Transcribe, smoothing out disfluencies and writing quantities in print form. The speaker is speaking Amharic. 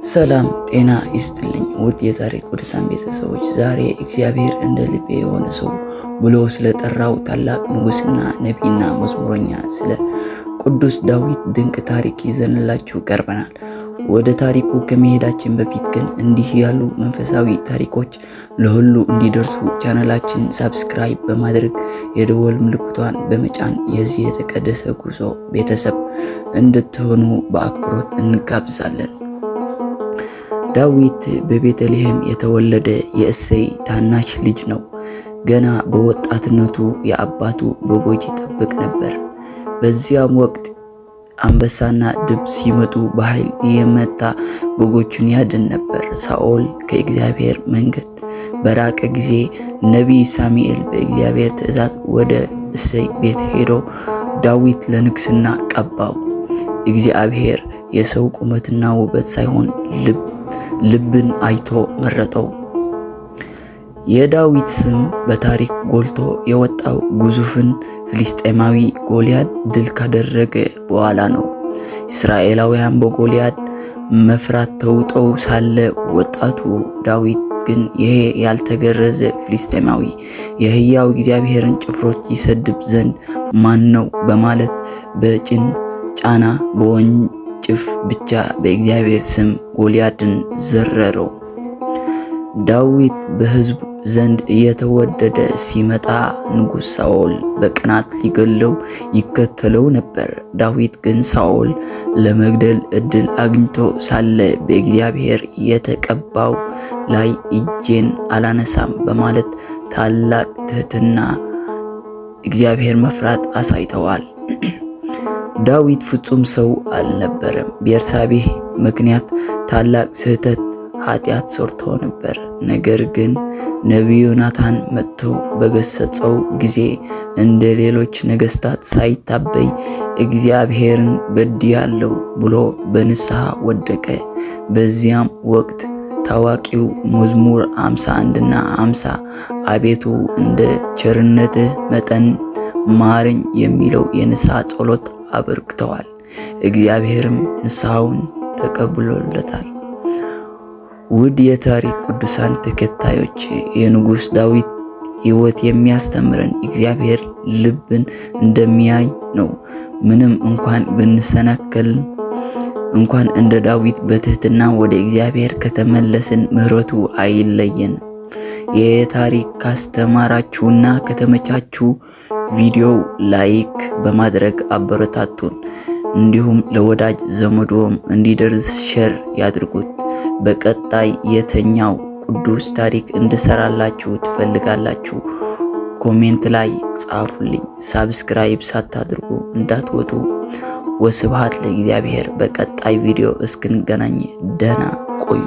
ሰላም ጤና ይስጥልኝ ውድ የታሪክ ቅዱሳን ቤተሰቦች፣ ዛሬ እግዚአብሔር እንደ ልቤ የሆነ ሰው ብሎ ስለጠራው ታላቅ ንጉሥና ነቢይና መዝሙረኛ ስለ ቅዱስ ዳዊት ድንቅ ታሪክ ይዘንላችሁ ቀርበናል። ወደ ታሪኩ ከመሄዳችን በፊት ግን እንዲህ ያሉ መንፈሳዊ ታሪኮች ለሁሉ እንዲደርሱ ቻናላችን ሳብስክራይብ በማድረግ የደወል ምልክቷን በመጫን የዚህ የተቀደሰ ጉዞ ቤተሰብ እንድትሆኑ በአክብሮት እንጋብዛለን። ዳዊት በቤተልሔም የተወለደ የእሴይ ታናሽ ልጅ ነው። ገና በወጣትነቱ የአባቱ በጎች ይጠብቅ ነበር። በዚያም ወቅት አንበሳና ድብ ሲመጡ በኃይል እየመታ በጎቹን ያድን ነበር። ሳኦል ከእግዚአብሔር መንገድ በራቀ ጊዜ ነቢይ ሳሙኤል በእግዚአብሔር ትእዛዝ ወደ እሴይ ቤት ሄዶ ዳዊት ለንግስና ቀባው። እግዚአብሔር የሰው ቁመትና ውበት ሳይሆን ልብን አይቶ መረጠው። የዳዊት ስም በታሪክ ጎልቶ የወጣው ግዙፍን ፍልስጤማዊ ጎልያድ ድል ካደረገ በኋላ ነው። እስራኤላውያን በጎልያድ መፍራት ተውጠው ሳለ ወጣቱ ዳዊት ግን ይሄ ያልተገረዘ ፍልስጤማዊ የሕያው እግዚአብሔርን ጭፍሮች ይሰድብ ዘንድ ማን ነው በማለት በጭን ጫና በወንጭፍ ብቻ በእግዚአብሔር ስም ጎልያድን ዘረረው። ዳዊት በሕዝቡ ዘንድ እየተወደደ ሲመጣ ንጉሥ ሳኦል በቅናት ሊገለው ይከተለው ነበር። ዳዊት ግን ሳኦል ለመግደል እድል አግኝቶ ሳለ በእግዚአብሔር የተቀባው ላይ እጄን አላነሳም በማለት ታላቅ ትሕትና እግዚአብሔር መፍራት አሳይተዋል። ዳዊት ፍጹም ሰው አልነበረም። ቤርሳቤህ ምክንያት ታላቅ ስህተት ኃጢአት ሰርቶ ነበር። ነገር ግን ነቢዩ ናታን መጥቶ በገሰጸው ጊዜ እንደ ሌሎች ነገሥታት ሳይታበይ እግዚአብሔርን በድያለሁ ብሎ በንስሐ ወደቀ። በዚያም ወቅት ታዋቂው መዝሙር 51 እና 50 አቤቱ እንደ ቸርነትህ መጠን ማረኝ የሚለው የንስሐ ጸሎት አበርክተዋል። እግዚአብሔርም ንስሐውን ተቀብሎለታል። ውድ የታሪክ ቅዱሳን ተከታዮች፣ የንጉሥ ዳዊት ሕይወት የሚያስተምረን እግዚአብሔር ልብን እንደሚያይ ነው። ምንም እንኳን ብንሰናከል እንኳን እንደ ዳዊት በትህትና ወደ እግዚአብሔር ከተመለስን ምሕረቱ አይለየንም። የታሪክ ካስተማራችሁና ከተመቻችሁ ቪዲዮ ላይክ በማድረግ አበረታቱን። እንዲሁም ለወዳጅ ዘመዶም እንዲደርስ ሼር ያድርጉት። በቀጣይ የተኛው ቅዱስ ታሪክ እንድሰራላችሁ ትፈልጋላችሁ? ኮሜንት ላይ ጻፉልኝ። ሳብስክራይብ ሳታድርጉ እንዳትወጡ። ወስብሐት ለእግዚአብሔር። በቀጣይ ቪዲዮ እስክንገናኝ ደህና ቆዩ።